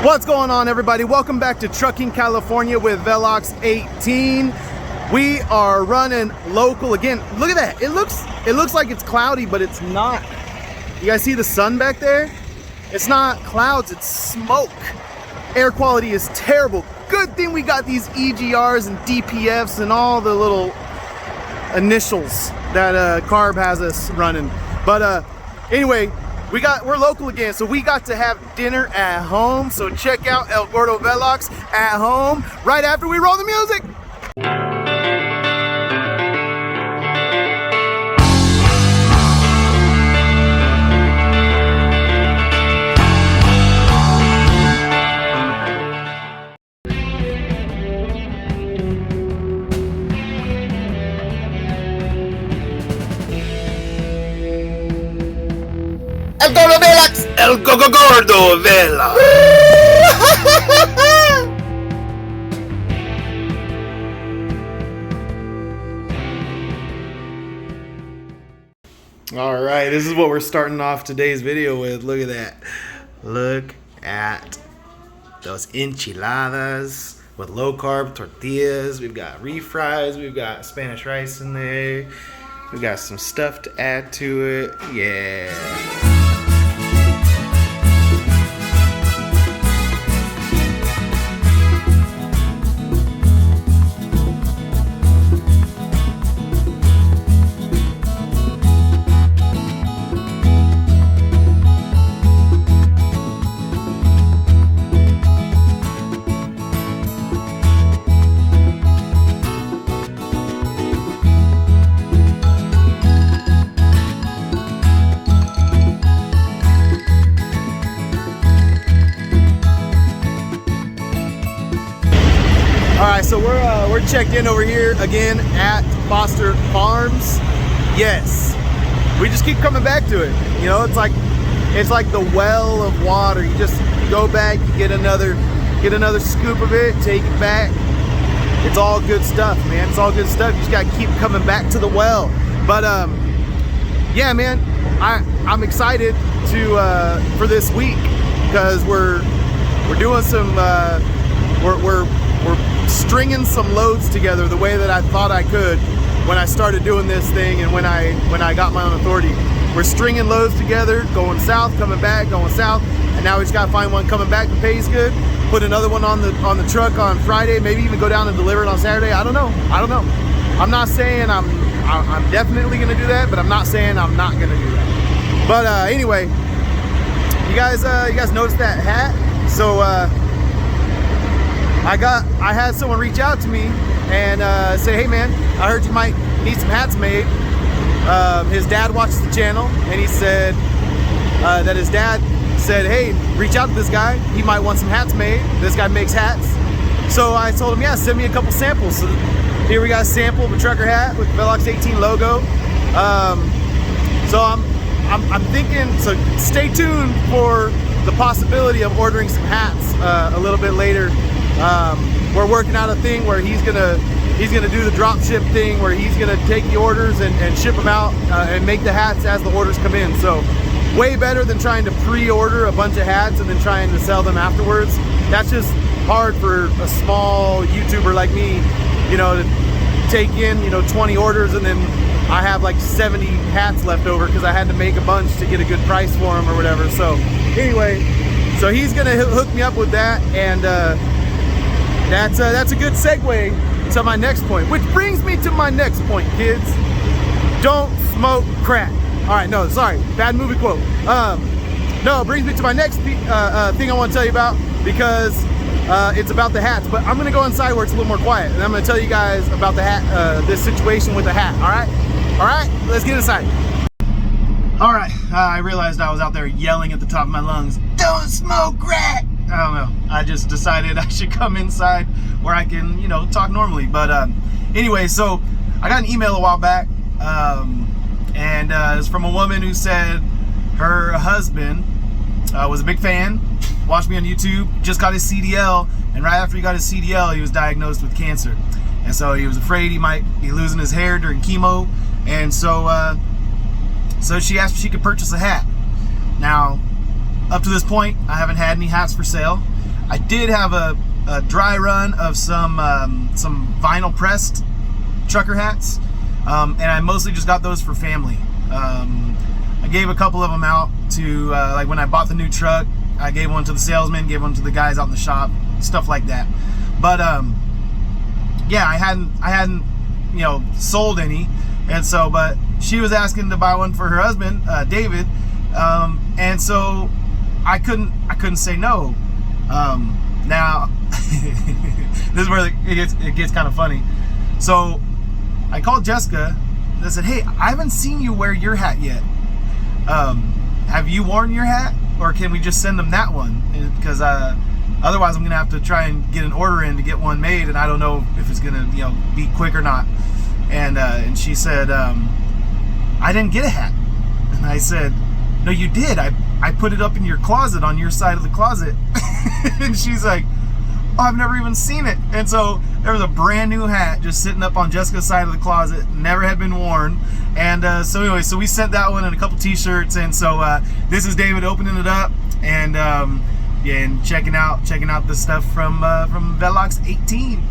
What's going on, everybody? Welcome back to Trucking California with Velox 18. We are running local again. Look at that. It looks like it's cloudy, but it's not. You guys see the sun back there? It's not clouds, it's smoke. Air quality is terrible. Good thing we got these EGRs and DPFs and all the little initials that Carb has us running. But anyway, we're local again, so we got to have dinner at home. So check out El Gordo Velox at home right after we roll the music. El Gordo Velox! El Gordo Velox! All right, this is what we're starting off today's video with. Look at that. Look at those enchiladas with low carb tortillas. We've got refries. We've got Spanish rice in there. We've got some stuff to add to it. Yeah. Alright, so we're checked in over here again at Foster Farms. Yes, we just keep coming back to it. You know, it's like the well of water. You just go back, you get another scoop of it, take it back. It's all good stuff, man. It's all good stuff. You just gotta keep coming back to the well. But yeah, man, I'm excited for this week because we're doing some we're stringing some loads together the way that I thought I could when I started doing this thing and when I got my own authority. We're stringing loads together, going south, coming back, going south, and now we just gotta find one coming back that pays good, put another one on the truck on Friday, maybe even go down and deliver it on Saturday. I don't know. I'm not saying I'm definitely gonna do that, but I'm not saying I'm not gonna do that. But anyway, you guys noticed that hat? So I had someone reach out to me and say, hey man, I heard you might need some hats made. His dad watches the channel, and he said that his dad said, hey, reach out to this guy, he might want some hats made. This guy makes hats. So I told him, yeah, send me a couple samples. So here we got a sample of a trucker hat with the Velox 18 logo. So I'm thinking, so stay tuned for the possibility of ordering some hats a little bit later. We're working out a thing where he's gonna do the drop ship thing, where he's gonna take the orders and ship them out and make the hats as the orders come in. So way better than trying to pre-order a bunch of hats and then trying to sell them afterwards. That's just hard for a small YouTuber like me, you know, to take in, 20 orders and then I have like 70 hats left over because I had to make a bunch to get a good price for them or whatever. So anyway, so he's gonna hook me up with that, and that's a good segue to my next point, which brings me to my next point, kids. Don't smoke crack. All right, no, sorry, bad movie quote. No, it brings me to my next thing I want to tell you about, because it's about the hats. But I'm gonna go inside where it's a little more quiet, and I'm gonna tell you guys about the hat, this situation with the hat. All right, let's get inside. All right, I realized I was out there yelling at the top of my lungs, "Don't smoke crack!" I don't know. I just decided I should come inside where I can, talk normally. But anyway, so I got an email a while back, and it's from a woman who said her husband was a big fan, watched me on YouTube, just got his CDL, and right after he got his CDL, he was diagnosed with cancer. And so he was afraid he might be losing his hair during chemo, and so she asked if she could purchase a hat. Now, up to this point, I haven't had any hats for sale. I did have a dry run of some vinyl pressed trucker hats, and I mostly just got those for family. I gave a couple of them out to like when I bought the new truck. I gave one to the salesman, gave one to the guys out in the shop, stuff like that. But yeah, I hadn't you know, sold any, and so, but she was asking to buy one for her husband, David, and so I couldn't say no. Now this is where it gets kind of funny. So I called Jessica and I said, hey, I haven't seen you wear your hat yet. Have you worn your hat, or can we just send them that one? Because otherwise I'm gonna have to try and get an order in to get one made, and I don't know if it's gonna, you know, be quick or not. And she said, I didn't get a hat. And I said, no, you did. I put it up in your closet, on your side of the closet. And she's like, oh, I've never even seen it. And so there was a brand new hat just sitting up on Jessica's side of the closet, never had been worn. And so anyway, so we sent that one and a couple t-shirts. And so this is David opening it up, and yeah, and checking out the stuff from Velox 18.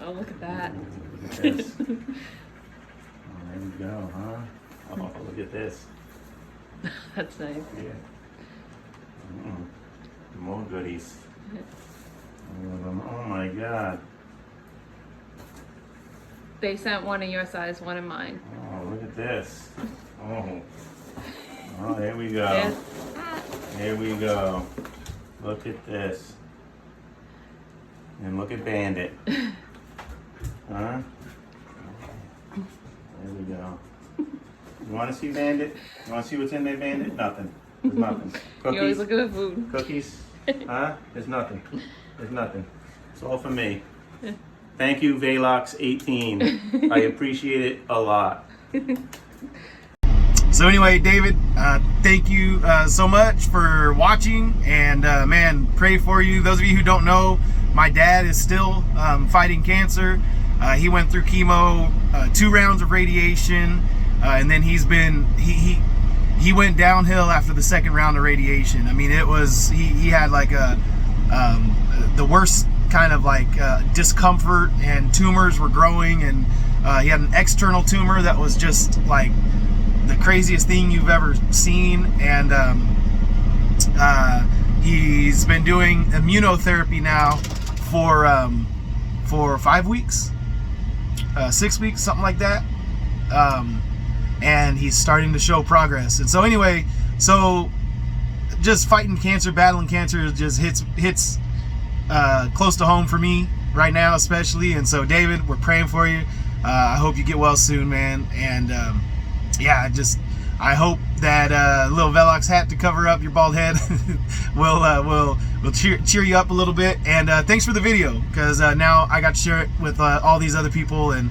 Oh, look at that. Yes. Oh, there we go, huh? Oh, look at this. That's nice. Yeah. More goodies. All of them. Oh my God. They sent one in your size, one in mine. Oh, look at this. Oh. Oh, there we go. Yes. Here we go. Look at this. And look at Bandit. Huh? There we go. You want to see Bandit? You want to see what's in there, Bandit? Nothing. There's nothing. Cookies? You always look at the food. Cookies? Huh? There's nothing. There's nothing. It's all for me. Thank you, Velox 18. I appreciate it a lot. So anyway, David, thank you so much for watching, and man, pray for you. Those of you who don't know, my dad is still fighting cancer. He went through chemo, 2 rounds of radiation, and then he went downhill after the 2nd round of radiation. I mean, it was, he had like the worst kind of like discomfort, and tumors were growing, and he had an external tumor that was just like the craziest thing you've ever seen. And he's been doing immunotherapy now for 5 weeks, 6 weeks, something like that. And he's starting to show progress. And so anyway, so just fighting cancer, battling cancer just hits close to home for me right now, especially. And so David, we're praying for you. I hope you get well soon, man. And yeah, I hope that little Velox hat to cover up your bald head will cheer you up a little bit. And thanks for the video, because now I got to share it with all these other people. And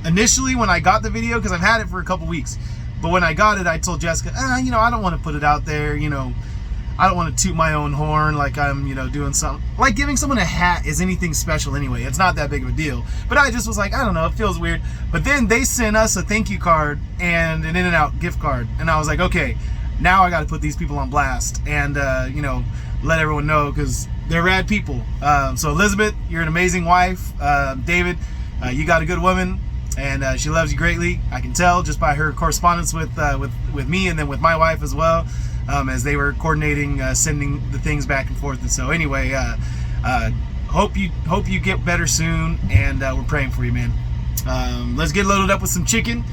initially when I got the video, because I've had it for a couple weeks, but when I got it, I told Jessica, you know, I don't want to put it out there, you know, I don't want to toot my own horn like I'm, you know, doing something. Like giving someone a hat is anything special anyway. It's not that big of a deal. But I just was like, I don't know, it feels weird. But then they sent us a thank you card and an In-N-Out gift card. And I was like, okay, now I got to put these people on blast and, you know, let everyone know, because they're rad people. So Elizabeth, you're an amazing wife. David, you got a good woman, and she loves you greatly. I can tell just by her correspondence with me, and then with my wife as well. As they were coordinating sending the things back and forth. And so anyway, hope you get better soon, and we're praying for you, man. Let's get loaded up with some chicken,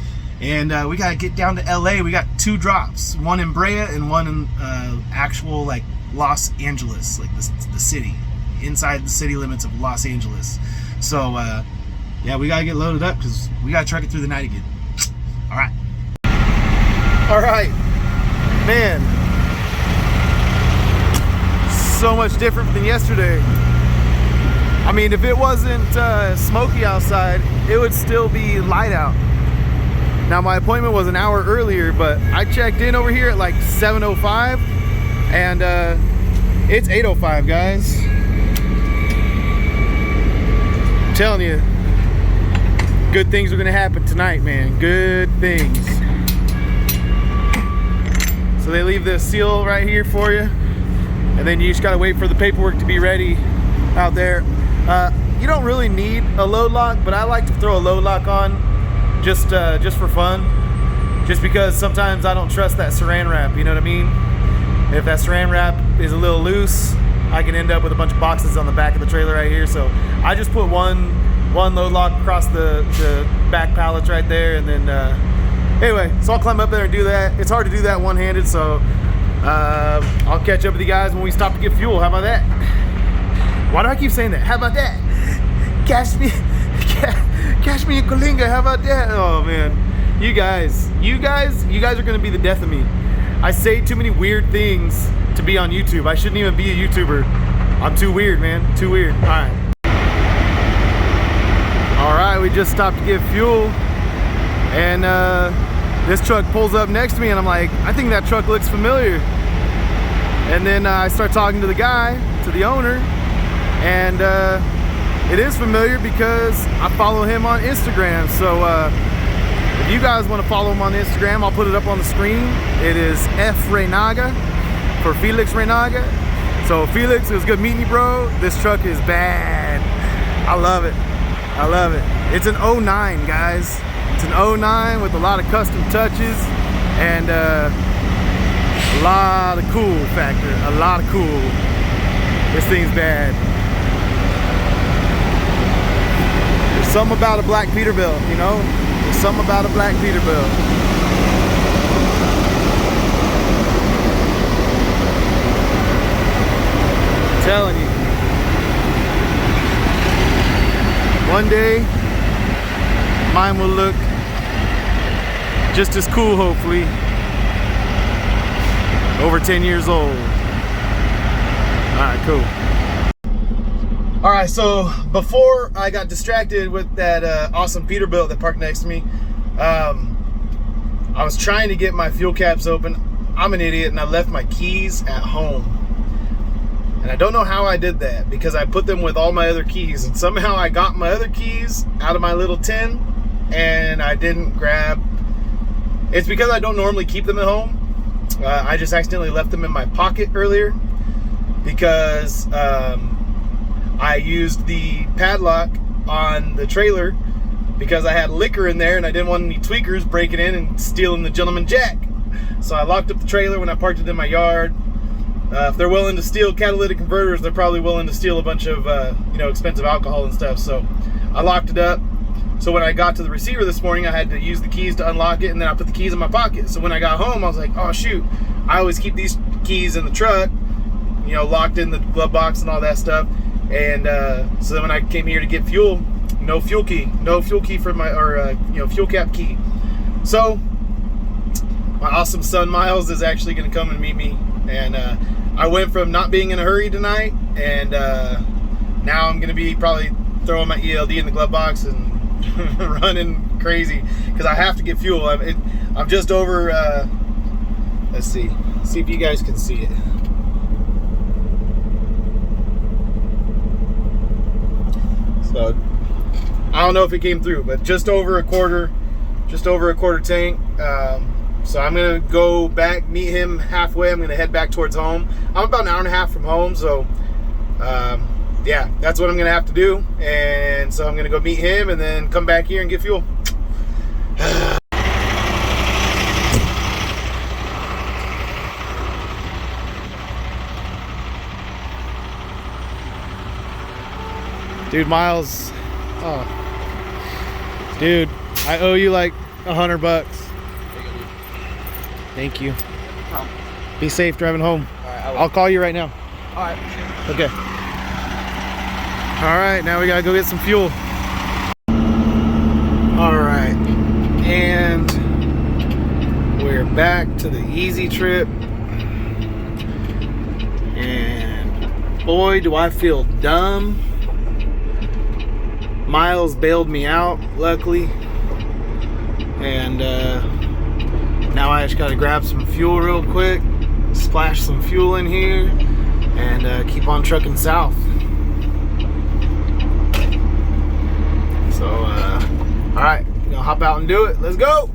and we gotta get down to LA. We got 2 drops, one in Brea and one in actual like Los Angeles, like the city, inside the city limits of Los Angeles. So yeah, we gotta get loaded up because we gotta truck it through the night again. All right, man. So much different than yesterday. I mean, if it wasn't smoky outside, it would still be light out. Now my appointment was an hour earlier, but I checked in over here at like 7:05, and it's 8:05, guys. telling you, good things are gonna happen tonight, man. Good things. So they leave the seal right here for you, and then you just gotta wait for the paperwork to be ready out there. You don't really need a load lock, but I like to throw a load lock on just for fun. Just because sometimes I don't trust that saran wrap, you know what I mean? If that saran wrap is a little loose, I can end up with a bunch of boxes on the back of the trailer right here. So I just put one load lock across the back pallets right there, and then anyway, so I'll climb up there and do that. It's hard to do that one-handed, so I'll catch up with you guys when we stop to get fuel. How about that? Why do I keep saying that? How about that? Cash me in Colinga. How about that? Oh man, you guys are gonna be the death of me. I say too many weird things to be on YouTube. I shouldn't even be a YouTuber. I'm too weird, man. Too weird. All right, we just stopped to get fuel, and this truck pulls up next to me, and I'm like, I think that truck looks familiar. And then I start talking to the guy, to the owner, and it is familiar because I follow him on Instagram. So if you guys want to follow him on Instagram, I'll put it up on the screen. It is F Reynaga for Felix Reynaga. So Felix, it was good meeting you, bro. This truck is bad. I love it. I love it. It's an 09, guys. It's an 09 with a lot of custom touches and a lot of cool factor. A lot of cool. This thing's bad. There's something about a black Peterbilt, you know? There's something about a black Peterbilt. I'm telling you. One day, mine will look just as cool, hopefully. Over 10 years old. All right, cool. All right, so before I got distracted with that awesome Peterbilt that parked next to me, I was trying to get my fuel caps open. I'm an idiot, and I left my keys at home. And I don't know how I did that, because I put them with all my other keys, and somehow I got my other keys out of my little tin, and I didn't grab. It's because I don't normally keep them at home. I just accidentally left them in my pocket earlier, because I used the padlock on the trailer because I had liquor in there, and I didn't want any tweakers breaking in and stealing the gentleman jack. So I locked up the trailer when I parked it in my yard. If they're willing to steal catalytic converters, they're probably willing to steal a bunch of expensive alcohol and stuff. So I locked it up. So when I got to the receiver this morning, I had to use the keys to unlock it, and then I put the keys in my pocket. So when I got home, I was like, oh shoot, I always keep these keys in the truck, locked in the glove box and all that stuff. And so then when I came here to get fuel, no fuel key for my, fuel cap key. So my awesome son Miles is actually going to come and meet me, and I went from not being in a hurry tonight, and now I'm going to be probably throwing my ELD in the glove box and running crazy because I have to get fuel. I'm just over. Let's see if you guys can see it. So I don't know if it came through, but just over a quarter tank. So I'm gonna go back, meet him halfway. I'm gonna head back towards home. I'm about an hour and a half from home, so yeah, that's what I'm gonna have to do. And so I'm gonna go meet him and then come back here and get fuel. Dude, Miles, oh, dude, I owe you like $100. Thank you. Be safe driving home. All right, I'll call you right now. All right. Okay. All right, now we gotta go get some fuel. All right, and we're back to the easy trip. And boy, do I feel dumb. Miles bailed me out, luckily. And now I just gotta grab some fuel real quick, splash some fuel in here, and keep on trucking south. hop out and do it. Let's go.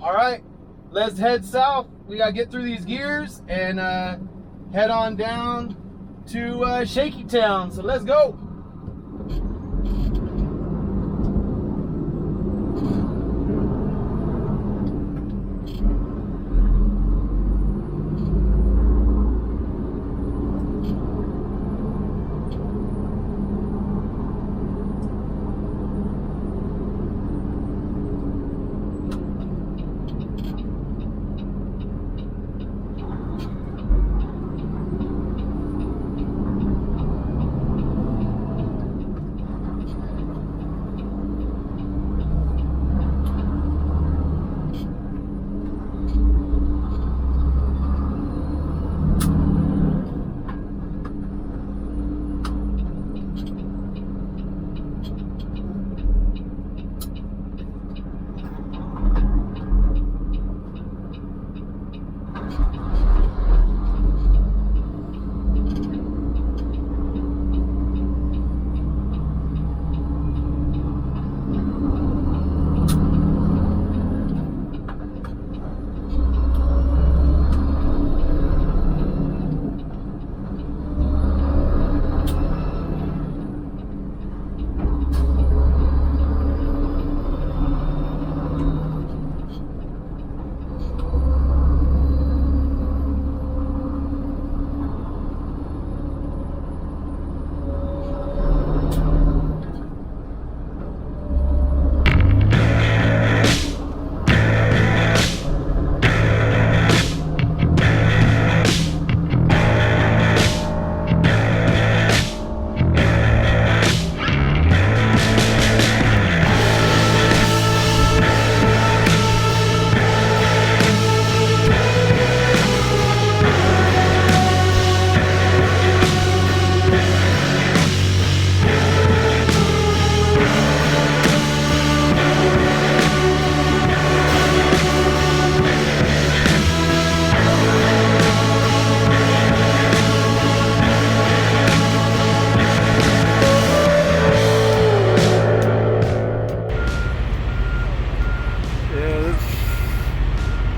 All right, let's head south. We gotta get through these gears and head on down to Shaky Town. So let's go.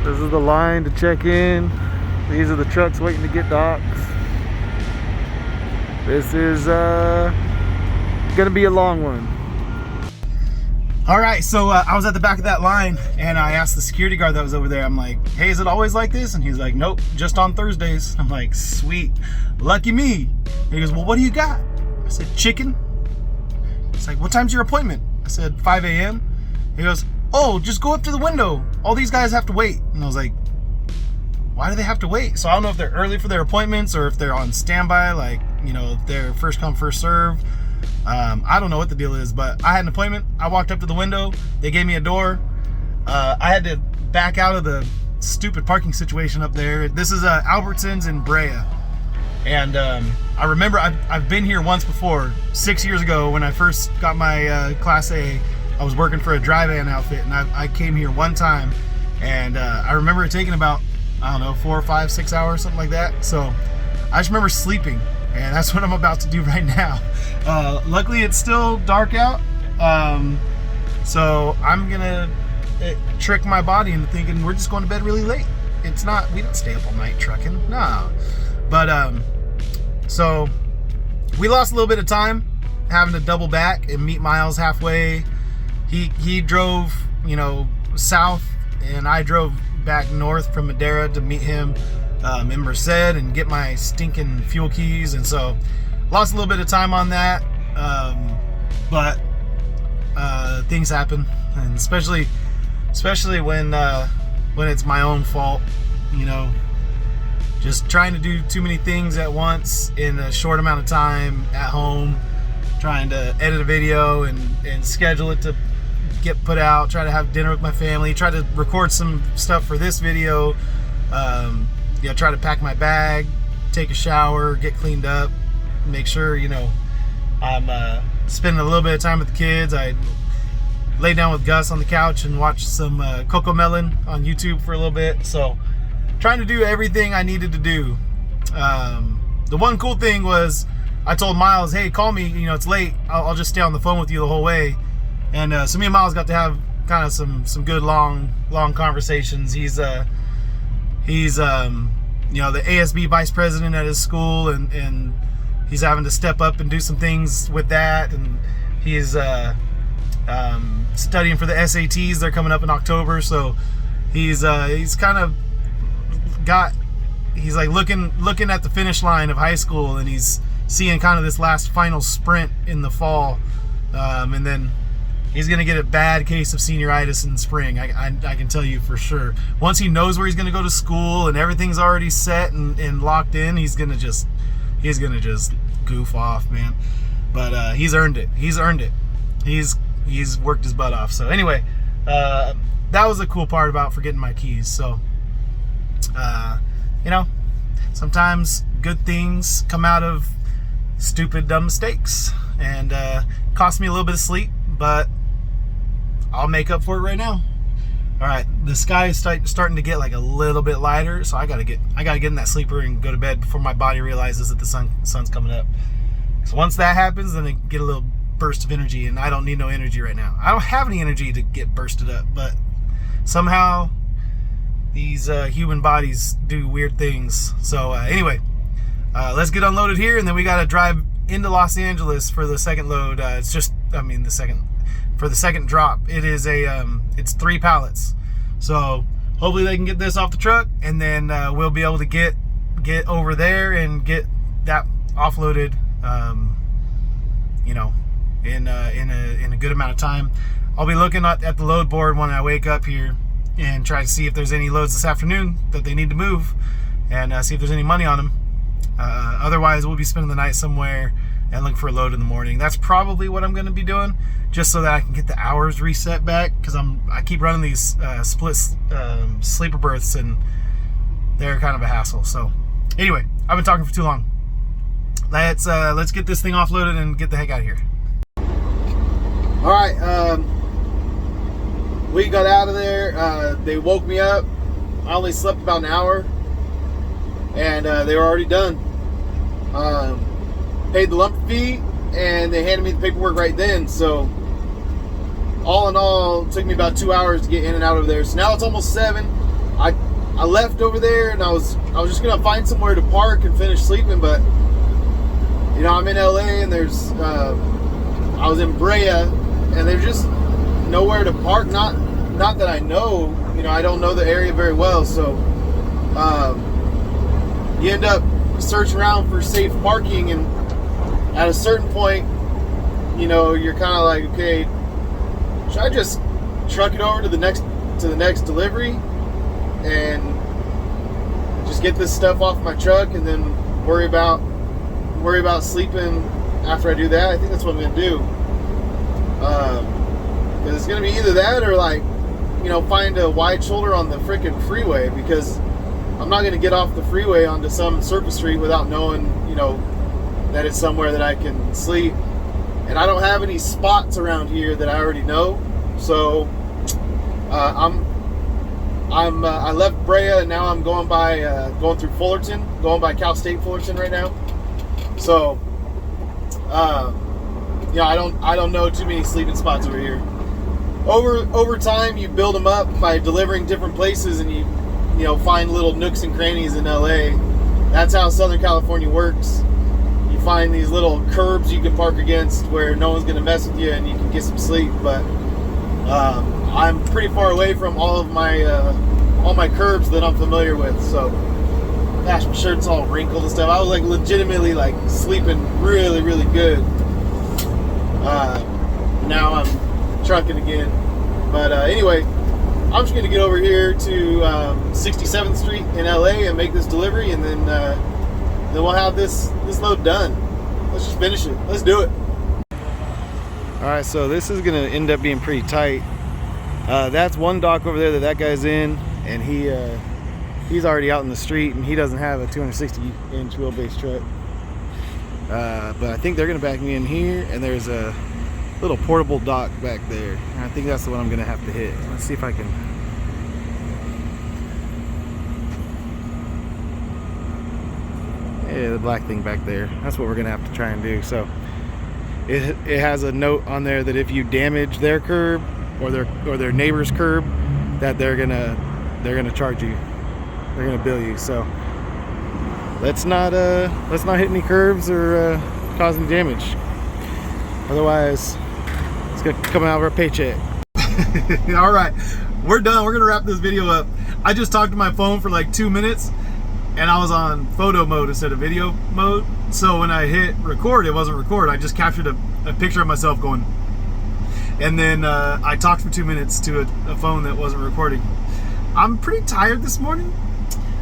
This is the line to check in. These are the trucks waiting to get docked. This is gonna be a long one. All right, so I was at the back of that line and I asked the security guard that was over there, I'm like, hey, is it always like this? And he's like, nope, just on Thursdays. I'm like, sweet, lucky me. And he goes, well, what do you got? I said, chicken. He's like, what time's your appointment? I said, 5 a.m. He goes, oh, just go up to the window. All these guys have to wait. And I was like, why do they have to wait? So I don't know if they're early for their appointments or if they're on standby, like, you know, they're first come, first serve. I don't know what the deal is, but I had an appointment. I walked up to the window. They gave me a door. I had to back out of the stupid parking situation up there. This is Albertsons in Brea. And I remember I've been here once before, 6 years ago when I first got my Class A. I was working for a dry van outfit, and I came here one time, and I remember it taking about, I don't know, 4 or 5, 6 hours, something like that. So I just remember sleeping, and that's what I'm about to do right now. Luckily, it's still dark out, so I'm gonna trick my body into thinking we're just going to bed really late. It's not, we don't stay up all night trucking, no. But so we lost a little bit of time having to double back and meet Miles halfway. He drove, you know, south, and I drove back north from Madera to meet him in Merced and get my stinking fuel keys, and so lost a little bit of time on that. But things happen, and especially when it's my own fault, you know. Just trying to do too many things at once in a short amount of time at home, trying to edit a video and schedule it to get put out, try to have dinner with my family, try to record some stuff for this video, you know, try to pack my bag, take a shower, get cleaned up, make sure, you know, I'm spending a little bit of time with the kids. I laid down with Gus on the couch and watched some Coco Melon on YouTube for a little bit. So trying to do everything I needed to do. The one cool thing was I told Miles, hey, call me, you know, it's late. I'll just stay on the phone with you the whole way. And so me and Miles got to have kind of some good long conversations. He's you know, the ASB vice president at his school, and he's having to step up and do some things with that, and he's studying for the SATs. They're coming up in October, so he's kind of he's like looking at the finish line of high school, and he's seeing kind of this last final sprint in the fall, and then he's gonna get a bad case of senioritis in spring. I can tell you for sure. Once he knows where he's gonna go to school and everything's already set and locked in, he's gonna just goof off, man. But he's earned it. He's worked his butt off. So anyway, that was the cool part about forgetting my keys. So you know, sometimes good things come out of stupid, dumb mistakes, and cost me a little bit of sleep, but I'll make up for it right now. All right, the sky is starting to get like a little bit lighter, so I gotta get in that sleeper and go to bed before my body realizes that the sun's coming up. So once that happens, then I get a little burst of energy, and I don't need no energy right now. I don't have any energy to get bursted up, but somehow these human bodies do weird things. So anyway, let's get unloaded here, and then we gotta drive into Los Angeles for the second load. For the second drop. It is it's 3 pallets. So hopefully they can get this off the truck, and then we'll be able to get over there and get that offloaded, you know, in a good amount of time. I'll be looking at the load board when I wake up here and try to see if there's any loads this afternoon that they need to move, and see if there's any money on them. Otherwise, we'll be spending the night somewhere and look for a load in the morning. That's probably what I'm going to be doing, just so that I can get the hours reset back, because I keep running these split sleeper berths, and they're kind of a hassle. So anyway, I've been talking for too long. Let's get this thing offloaded and get the heck out of here. All right, we got out of there. They woke me up. I only slept about an hour, and they were already done. Paid the lump fee, and they handed me the paperwork right then. So all in all, it took me about 2 hours to get in and out of there. So now it's almost 7. I left over there, and I was just gonna find somewhere to park and finish sleeping, but you know, I'm in LA, and there's I was in Brea, and there's just nowhere to park. Not that I know, you know, I don't know the area very well, so you end up searching around for safe parking, and at a certain point, you know, you're kind of like, okay, should I just truck it over to the next delivery and just get this stuff off my truck, and then worry about sleeping after I do that? I think that's what I'm gonna do, because it's gonna be either that or, like, you know, find a wide shoulder on the freaking freeway, because I'm not gonna get off the freeway onto some surface street without knowing, you know, that it's somewhere that I can sleep. And I don't have any spots around here that I already know. So I left Brea, and now I'm going through Fullerton, going by Cal State Fullerton right now. So yeah, I don't know too many sleeping spots over here. Over time, you build them up by delivering different places, and you know, find little nooks and crannies in LA. That's how Southern California works. You find these little curbs you can park against where no one's gonna mess with you, and you can get some sleep. But I'm pretty far away from all my curbs that I'm familiar with. So, gosh, my shirt's all wrinkled and stuff. I was like legitimately like sleeping really, really good. Now I'm trucking again. But anyway, I'm just gonna get over here to 67th Street in LA and make this delivery, and then we'll have this load done. Let's just finish it. Let's do it. All right, so this is gonna end up being pretty tight. That's one dock over there that guy's in, and he's already out in the street, and he doesn't have a 260-inch wheelbase truck. But I think they're gonna back me in here, and there's a little portable dock back there, and I think that's the one I'm gonna have to hit. Let's see if I can. Yeah, the black thing back there. That's what we're gonna have to try and do. So it has a note on there that if you damage their curb or their neighbor's curb, that they're gonna charge you. They're gonna bill you. So let's not hit any curves or cause any damage. Otherwise, it's gonna come out of our paycheck. All right, we're done. We're gonna wrap this video up. I just talked to my phone for like 2 minutes, and I was on photo mode instead of video mode. So when I hit record, it wasn't record. I just captured a picture of myself going, and then I talked for 2 minutes to a phone that wasn't recording. I'm pretty tired this morning,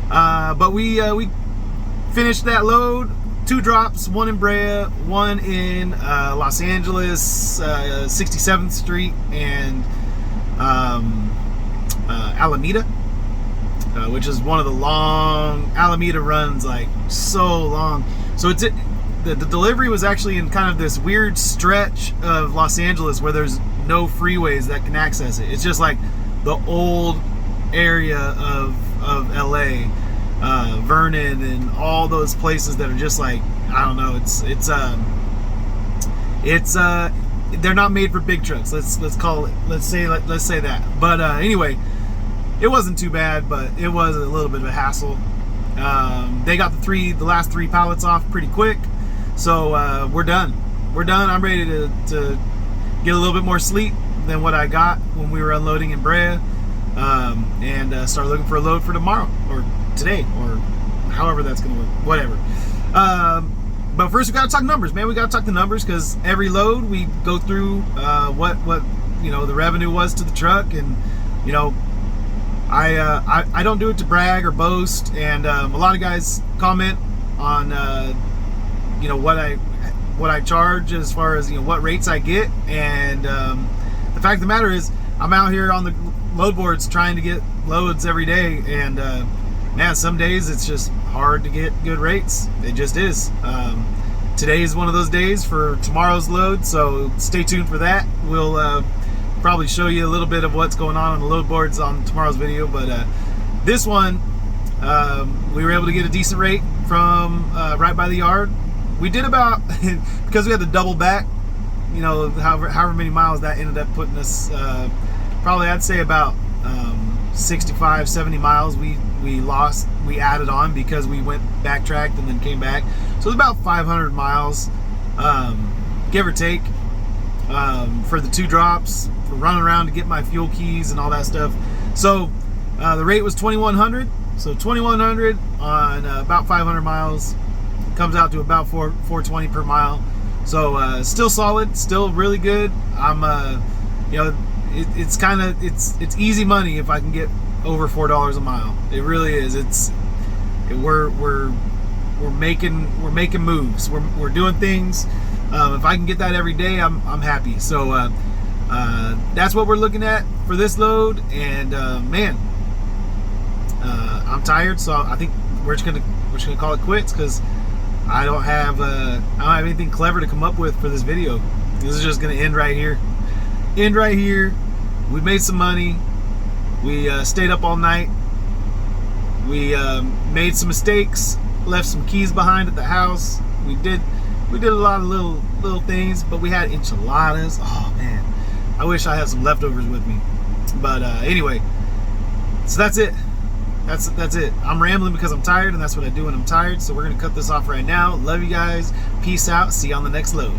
but we finished that load. 2 drops, one in Brea, one in Los Angeles, 67th Street and Alameda, which is one of the long Alameda runs, like so long. So the delivery was actually in kind of this weird stretch of Los Angeles where there's no freeways that can access it. It's just like the old area of LA, Vernon and all those places that are just like, I don't know, they're not made for big trucks. Let's say that. But anyway, it wasn't too bad, but it was a little bit of a hassle. They got the last 3 pallets off pretty quick, so we're done. I'm ready to get a little bit more sleep than what I got when we were unloading in Brea, and start looking for a load for tomorrow or today or however that's gonna work, whatever. But first we gotta talk numbers, man. We gotta talk the numbers, because every load we go through what the revenue was to the truck. And I don't do it to brag or boast, and a lot of guys comment on what I charge as far as what rates I get. And the fact of the matter is, I'm out here on the load boards trying to get loads every day, and man, some days it's just hard to get good rates. It just is. Today is one of those days for tomorrow's load, so stay tuned for that. We'll probably show you a little bit of what's going on the load boards on tomorrow's video. But this one, we were able to get a decent rate from right by the yard. We did about because we had to double back, however many miles that ended up putting us, probably I'd say about 65, 70 miles we added on because we went backtracked and then came back. So it's about 500 miles, give or take, for the 2 drops, for running around to get my fuel keys and all that stuff. So the rate was 2,100. So 2,100 on about 500 miles comes out to about $4.20 per mile. So still solid, still really good. I'm it's easy money if I can get over $4 a mile. It really is. We're making moves. We're doing things. If I can get that every day, I'm happy. So that's what we're looking at for this load. And man, I'm tired, so I think we're just gonna call it quits, because I don't have anything clever to come up with for this video. This is just gonna end right here. We made some money. We stayed up all night. We made some mistakes, left some keys behind at the house. We did a lot of little things, but we had enchiladas. Oh man, I wish I had some leftovers with me. But anyway, so that's it. That's it. I'm rambling because I'm tired, and that's what I do when I'm tired. So we're gonna cut this off right now. Love you guys. Peace out. See you on the next load.